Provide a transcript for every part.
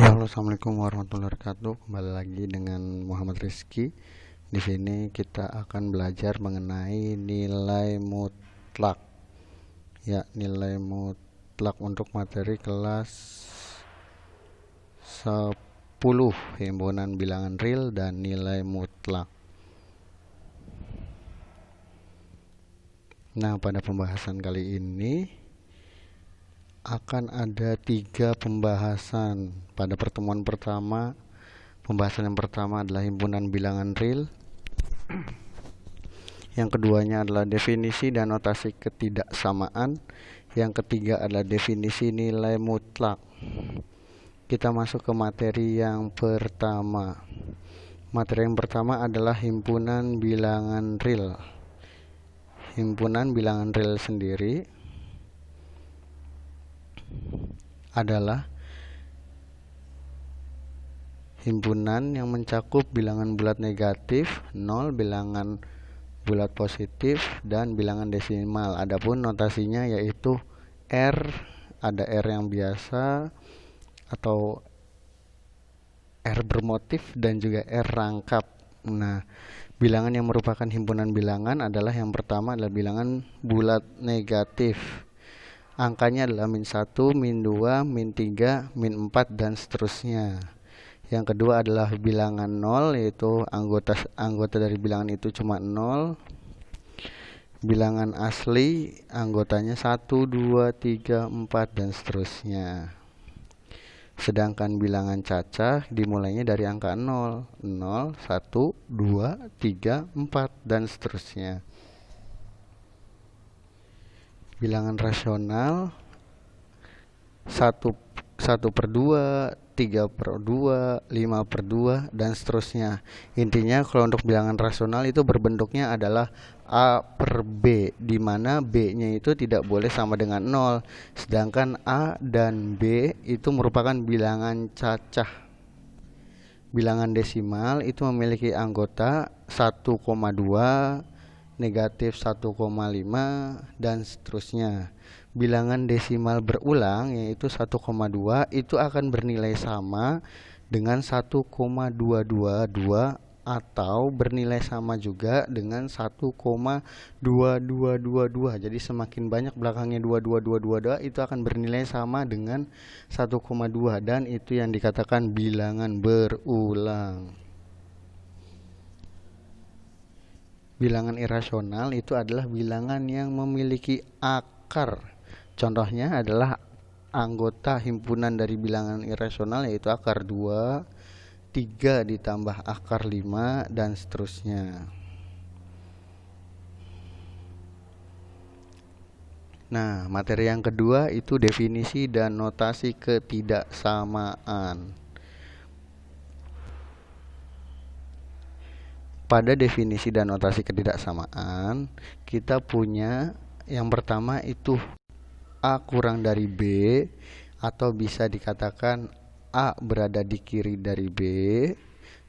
Ya, halo, assalamualaikum warahmatullahi wabarakatuh. Kembali lagi dengan Muhammad Rizky. Di sini kita akan belajar mengenai nilai mutlak. Ya, nilai mutlak untuk materi kelas 10, himpunan bilangan real dan nilai mutlak. Nah, pada pembahasan kali ini akan ada 3 pembahasan. Pada pertemuan pertama, pembahasan yang pertama adalah himpunan bilangan real. Yang keduanya adalah definisi dan notasi ketidaksamaan. Yang ketiga adalah definisi nilai mutlak. Kita masuk ke materi yang pertama. Materi yang pertama adalah himpunan bilangan real. Himpunan bilangan real sendiri adalah himpunan yang mencakup bilangan bulat negatif, 0, bilangan bulat positif, dan bilangan desimal. Adapun notasinya yaitu R, ada R yang biasa atau R bermotif dan juga R rangkap. Nah, bilangan yang merupakan himpunan bilangan adalah yang pertama adalah bilangan bulat negatif. Angkanya adalah -1, -2, -3, -4, dan seterusnya. Yang kedua adalah bilangan 0, yaitu anggota dari bilangan itu cuma 0. Bilangan asli anggotanya 1, 2, 3, 4, dan seterusnya. Sedangkan bilangan cacah dimulainya dari angka 0, 0, 1, 2, 3, 4, dan seterusnya. Bilangan rasional 1/2, 3/2, 5/2, dan seterusnya. Intinya kalau untuk bilangan rasional itu berbentuknya adalah A per B, di mana B-nya itu tidak boleh sama dengan 0. Sedangkan A dan B itu merupakan bilangan cacah. Bilangan desimal itu memiliki anggota 1,2, negatif 1,5, dan seterusnya. Bilangan desimal berulang yaitu 1,2 itu akan bernilai sama dengan 1,222 atau bernilai sama juga dengan 1,2222. Jadi semakin banyak belakangnya 2222 itu akan bernilai sama dengan 1,2, dan itu yang dikatakan bilangan berulang. Bilangan irasional itu adalah bilangan yang memiliki akar. Contohnya adalah anggota himpunan dari bilangan irasional yaitu akar 2, 3 ditambah akar 5, dan seterusnya. Nah, materi yang kedua itu definisi dan notasi ketidaksamaan. Pada definisi dan notasi ketidaksamaan, kita punya yang pertama itu A kurang dari B, atau bisa dikatakan A berada di kiri dari B.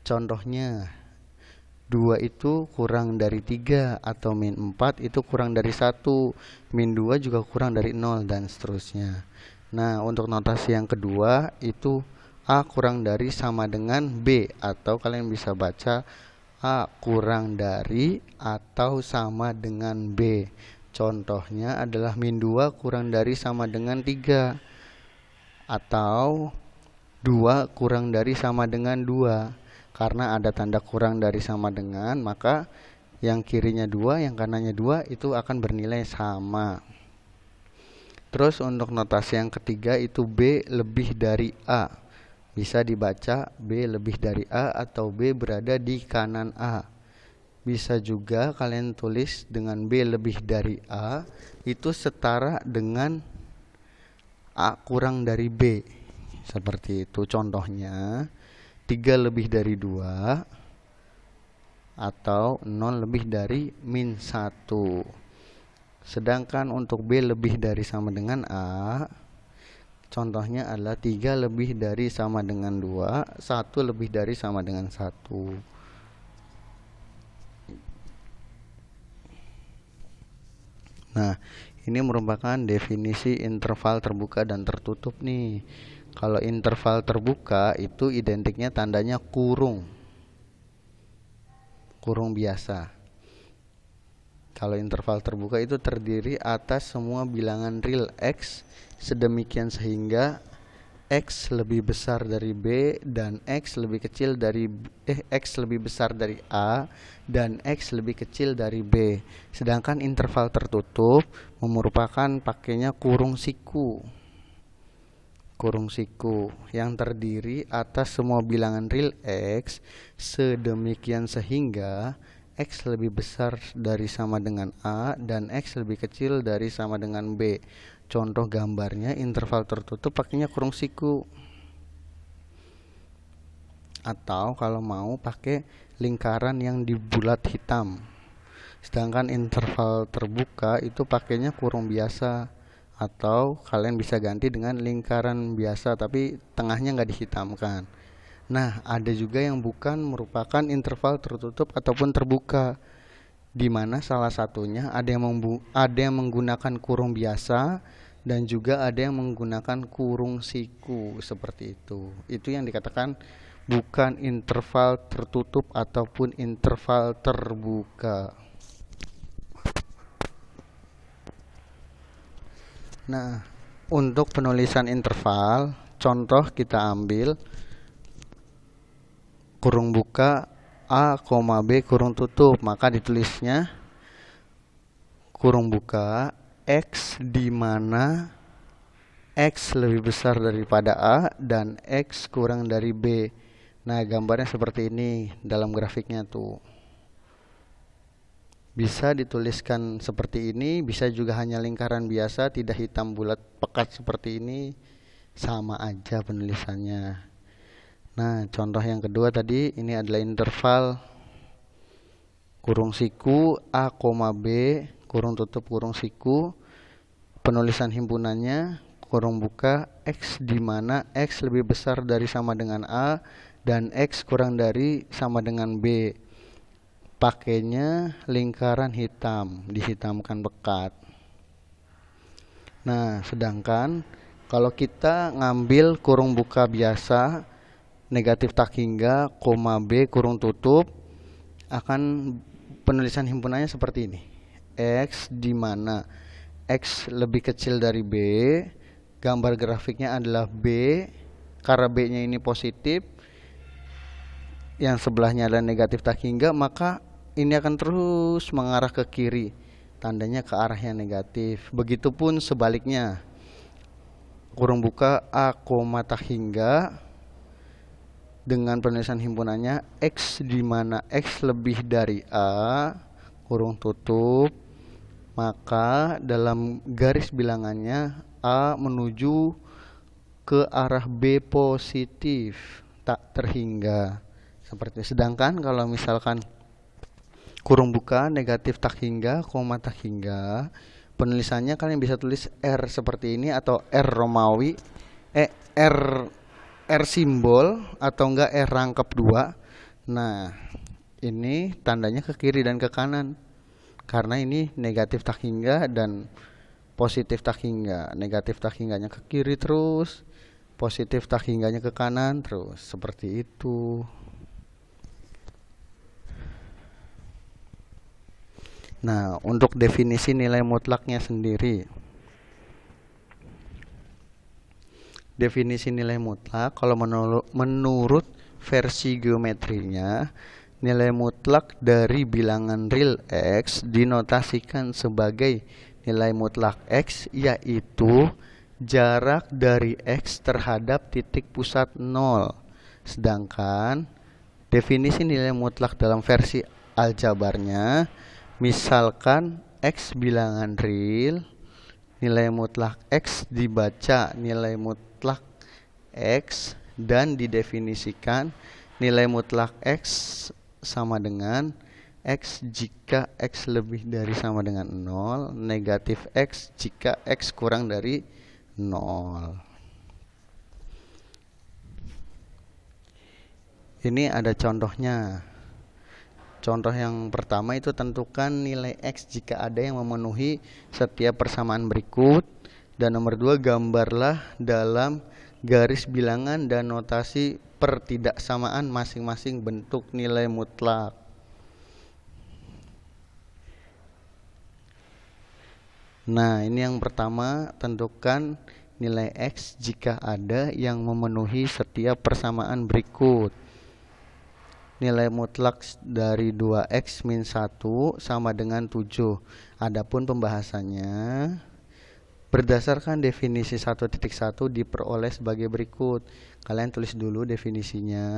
Contohnya 2 itu kurang dari 3, atau -4 itu kurang dari 1, -2 juga kurang dari 0, dan seterusnya. Nah, untuk notasi yang kedua itu A kurang dari sama dengan B, atau kalian bisa baca A kurang dari atau sama dengan B. Contohnya adalah -2 kurang dari sama dengan 3, atau 2 kurang dari sama dengan 2. Karena ada tanda kurang dari sama dengan, maka yang kirinya 2, yang kanannya 2 itu akan bernilai sama. Terus untuk notasi yang ketiga itu B lebih dari A. Bisa dibaca B lebih dari A atau B berada di kanan A. Bisa juga kalian tulis dengan B lebih dari A itu setara dengan A kurang dari B. Seperti itu contohnya 3 lebih dari 2 atau 0 lebih dari -1. Sedangkan untuk B lebih dari sama dengan A, contohnya adalah 3 lebih dari sama dengan 2, 1 lebih dari sama dengan 1. Nah, ini merupakan definisi interval terbuka dan tertutup nih. Kalau interval terbuka itu identiknya tandanya kurung. Kurung biasa. Kalau interval terbuka itu terdiri atas semua bilangan real X sedemikian sehingga X lebih besar dari B dan X lebih kecil dari X lebih besar dari A dan X lebih kecil dari B. Sedangkan interval tertutup merupakan pakainya kurung siku. Kurung siku yang terdiri atas semua bilangan real X sedemikian sehingga X lebih besar dari sama dengan A dan X lebih kecil dari sama dengan B. Contoh gambarnya interval tertutup pakainya kurung siku. Atau kalau mau pakai lingkaran yang dibulat hitam. Sedangkan interval terbuka itu pakainya kurung biasa. Atau kalian bisa ganti dengan lingkaran biasa tapi tengahnya nggak dihitamkan. Nah, ada juga yang bukan merupakan interval tertutup ataupun terbuka, di mana salah satunya ada yang menggunakan kurung biasa dan juga ada yang menggunakan kurung siku seperti itu. Itu yang dikatakan bukan interval tertutup ataupun interval terbuka. Nah, untuk penulisan interval, contoh kita ambil kurung buka A, B kurung tutup, maka ditulisnya kurung buka X di mana X lebih besar daripada A dan X kurang dari B. Nah, gambarnya seperti ini dalam grafiknya tuh. Bisa dituliskan seperti ini, bisa juga hanya lingkaran biasa, tidak hitam bulat pekat seperti ini, sama aja penulisannya. Nah, contoh yang kedua tadi ini adalah interval kurung siku A, B kurung tutup kurung siku. Penulisan himpunannya kurung buka X di mana X lebih besar dari sama dengan A dan X kurang dari sama dengan B. Pakainya lingkaran hitam, dihitamkan pekat. Nah, sedangkan kalau kita ngambil kurung buka biasa negatif tak hingga, B kurung tutup, akan penulisan himpunannya seperti ini. X di mana X lebih kecil dari B, gambar grafiknya adalah B, karena B-nya ini positif, yang sebelahnya adalah negatif tak hingga, maka ini akan terus mengarah ke kiri, tandanya ke arah yang negatif. Begitupun sebaliknya, kurung buka A, tak hingga, dengan penulisan himpunannya X di mana X lebih dari A kurung tutup, maka dalam garis bilangannya A menuju ke arah B positif tak terhingga seperti itu. Sedangkan kalau misalkan kurung buka negatif tak hingga, tak hingga, penulisannya kalian bisa tulis R seperti ini atau R Romawi, R simbol atau enggak R rangkap 2. Nah, ini tandanya ke kiri dan ke kanan. Karena ini negatif tak hingga dan positif tak hingga. Negatif tak hingganya ke kiri terus, positif tak hingganya ke kanan terus. Seperti itu. Nah, untuk definisi nilai mutlaknya sendiri. Definisi nilai mutlak kalau menurut versi geometrinya, nilai mutlak dari bilangan real X dinotasikan sebagai nilai mutlak X, yaitu jarak dari X terhadap titik pusat 0. Sedangkan definisi nilai mutlak dalam versi aljabarnya, misalkan X bilangan real, nilai mutlak X dibaca nilai mutlak X dan didefinisikan nilai mutlak X sama dengan X jika X lebih dari sama dengan 0, negatif X jika X kurang dari 0. Ini ada contohnya. Contoh yang pertama itu tentukan nilai X jika ada yang memenuhi setiap persamaan berikut. Dan nomor 2, gambarlah dalam garis bilangan dan notasi pertidaksamaan masing-masing bentuk nilai mutlak. Nah, ini yang pertama, tentukan nilai X jika ada yang memenuhi setiap persamaan berikut. Nilai mutlak dari 2X min 1 sama dengan 7. Adapun pembahasannya, berdasarkan definisi 1.1 diperoleh sebagai berikut. Kalian tulis dulu definisinya.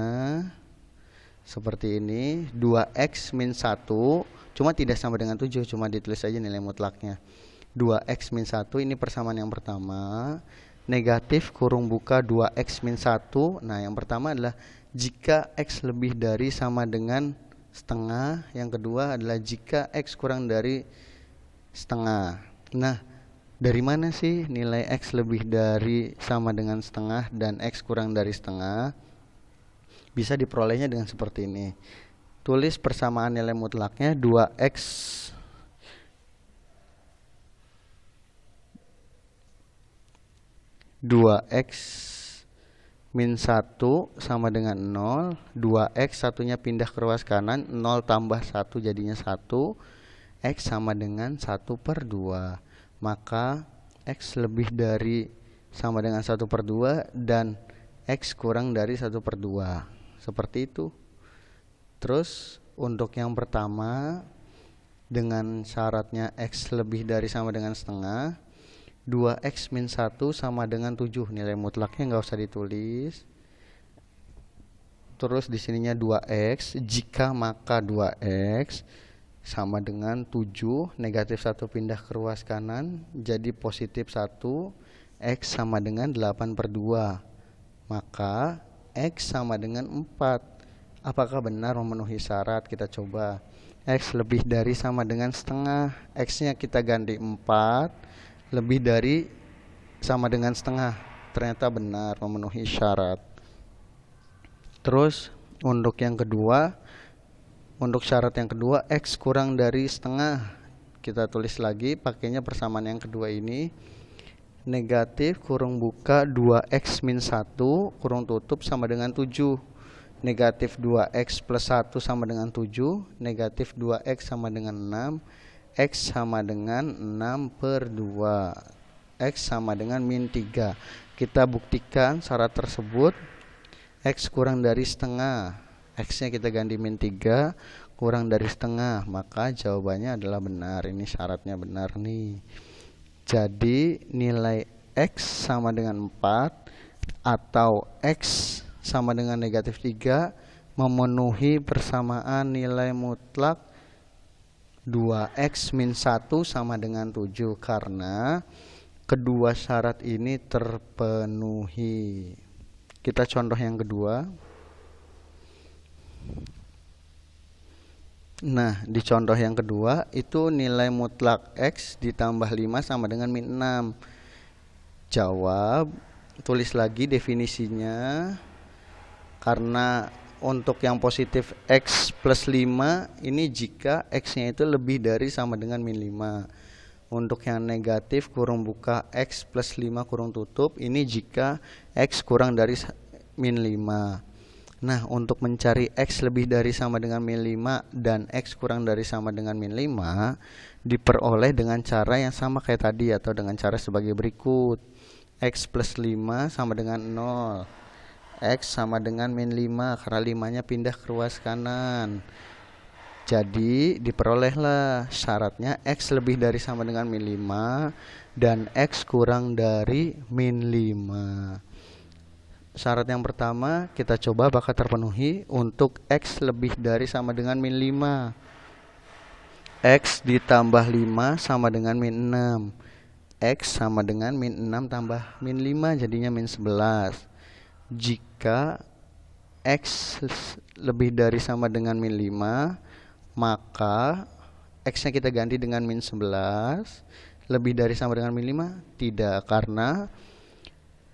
Seperti ini, 2X min 1, cuma tidak sama dengan 7, cuma ditulis aja nilai mutlaknya. 2X min 1 ini persamaan yang pertama. Negatif kurung buka 2X min 1. Nah, yang pertama adalah jika X lebih dari sama dengan setengah. Yang kedua adalah jika X kurang dari setengah. Nah, dari mana sih nilai X lebih dari sama dengan setengah dan X kurang dari setengah? Bisa diperolehnya dengan seperti ini. Tulis persamaan nilai mutlaknya 2x min 1 sama dengan 0. 2x satunya pindah ke ruas kanan, 0 tambah 1 jadinya 1. X sama dengan 1/2. Maka X lebih dari sama dengan 1/2 dan X kurang dari 1/2. Seperti itu. Terus untuk yang pertama, dengan syaratnya X lebih dari sama dengan setengah, 2X min 1 sama dengan 7. Nilai mutlaknya nggak usah ditulis. Terus di sininya 2X, jika maka 2X sama dengan 7, negatif 1 pindah ke ruas kanan, jadi positif 1, X sama dengan 8/2. Maka X sama dengan 4. Apakah benar memenuhi syarat? Kita coba. X lebih dari sama dengan setengah. X-nya kita ganti 4. Lebih dari sama dengan setengah, ternyata benar memenuhi syarat. Terus untuk yang kedua, untuk syarat yang kedua, X kurang dari setengah, kita tulis lagi pakainya persamaan yang kedua ini. Negatif kurung buka 2X min 1 kurung tutup sama dengan 7. Negatif 2X plus 1 sama dengan 7. Negatif 2X sama dengan 6. X sama dengan 6/2. X sama dengan min 3. Kita buktikan syarat tersebut. X kurang dari setengah. X-nya kita ganti min 3, kurang dari setengah. Maka jawabannya adalah benar. Ini syaratnya benar nih. Jadi nilai X sama dengan 4 atau X sama dengan negatif 3 memenuhi persamaan nilai mutlak 2X min 1 sama dengan 7 karena kedua syarat ini terpenuhi. Kita contoh yang kedua. Nah, di contoh yang kedua itu nilai mutlak X ditambah 5 sama dengan min 6. Jawab, tulis lagi definisinya. Karena untuk yang positif X plus 5 ini jika X-nya itu lebih dari sama dengan min 5. Untuk yang negatif kurung buka X plus 5 kurung tutup, ini jika X kurang dari min 5. Nah, untuk mencari X lebih dari sama dengan min 5 dan X kurang dari sama dengan min 5 diperoleh dengan cara yang sama kayak tadi atau dengan cara sebagai berikut. X plus 5 sama dengan 0. X sama dengan min 5 karena 5-nya pindah ke ruas kanan. Jadi diperolehlah syaratnya X lebih dari sama dengan min 5 dan X kurang dari min 5. Syarat yang pertama kita coba apakah terpenuhi. Untuk X lebih dari sama dengan min 5. X ditambah 5 sama dengan min 6. X sama dengan min 6 tambah min 5 jadinya min 11. Jika X lebih dari sama dengan min 5, maka X-nya kita ganti dengan min 11. Lebih dari sama dengan min 5? Tidak, karena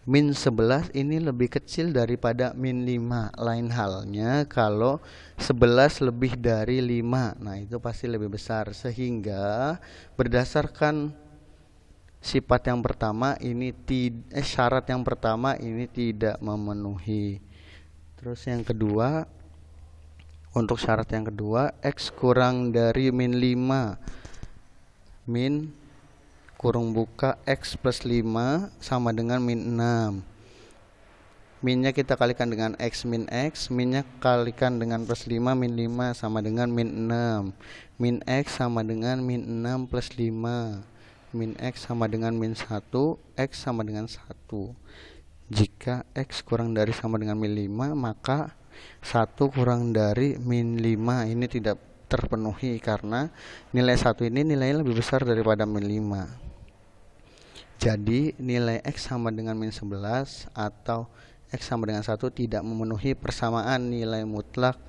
min 11 ini lebih kecil daripada min 5. Lain halnya kalau 11 lebih dari 5. Nah, itu pasti lebih besar. Sehingga berdasarkan sifat yang pertama ini syarat yang pertama ini tidak memenuhi. Terus yang kedua, untuk syarat yang kedua, X kurang dari min 5, min kurung buka X plus 5 sama dengan min 6. Minnya kita kalikan dengan X min X, minnya kalikan dengan plus 5, min 5 sama dengan min 6. Min X sama dengan min 6 plus 5. Min X sama dengan min 1, X sama dengan 1. Jika X kurang dari sama dengan min 5, maka 1 kurang dari min 5 ini tidak terpenuhi karena nilai 1 ini nilainya lebih besar daripada min 5. Jadi nilai X sama dengan min 11 atau X sama dengan 1 tidak memenuhi persamaan nilai mutlak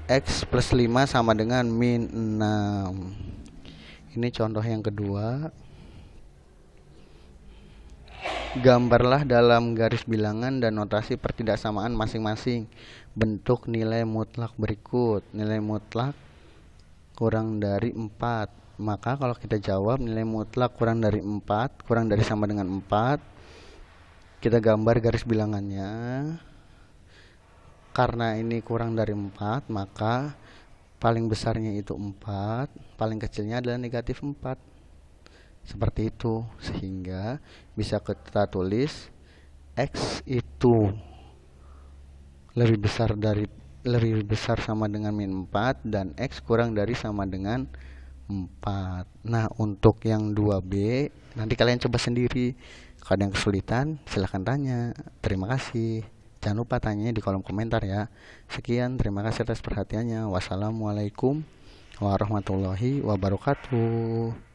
X plus 5 sama dengan min 6. Ini contoh yang kedua. Gambarlah dalam garis bilangan dan notasi pertidaksamaan masing-masing bentuk nilai mutlak berikut. Nilai mutlak kurang dari 4. Maka kalau kita jawab nilai mutlak kurang dari 4, kurang dari sama dengan 4, kita gambar garis bilangannya. Karena ini kurang dari 4, maka paling besarnya itu 4, paling kecilnya adalah negatif 4. Seperti itu, sehingga bisa kita tulis X itu lebih besar sama dengan min 4 dan X kurang dari sama dengan 4. Nah, untuk yang 2B nanti kalian coba sendiri. Kalau ada yang kesulitan silahkan tanya. Terima kasih. Jangan lupa tanya di kolom komentar ya. Sekian, terima kasih atas perhatiannya. Wassalamualaikum warahmatullahi wabarakatuh.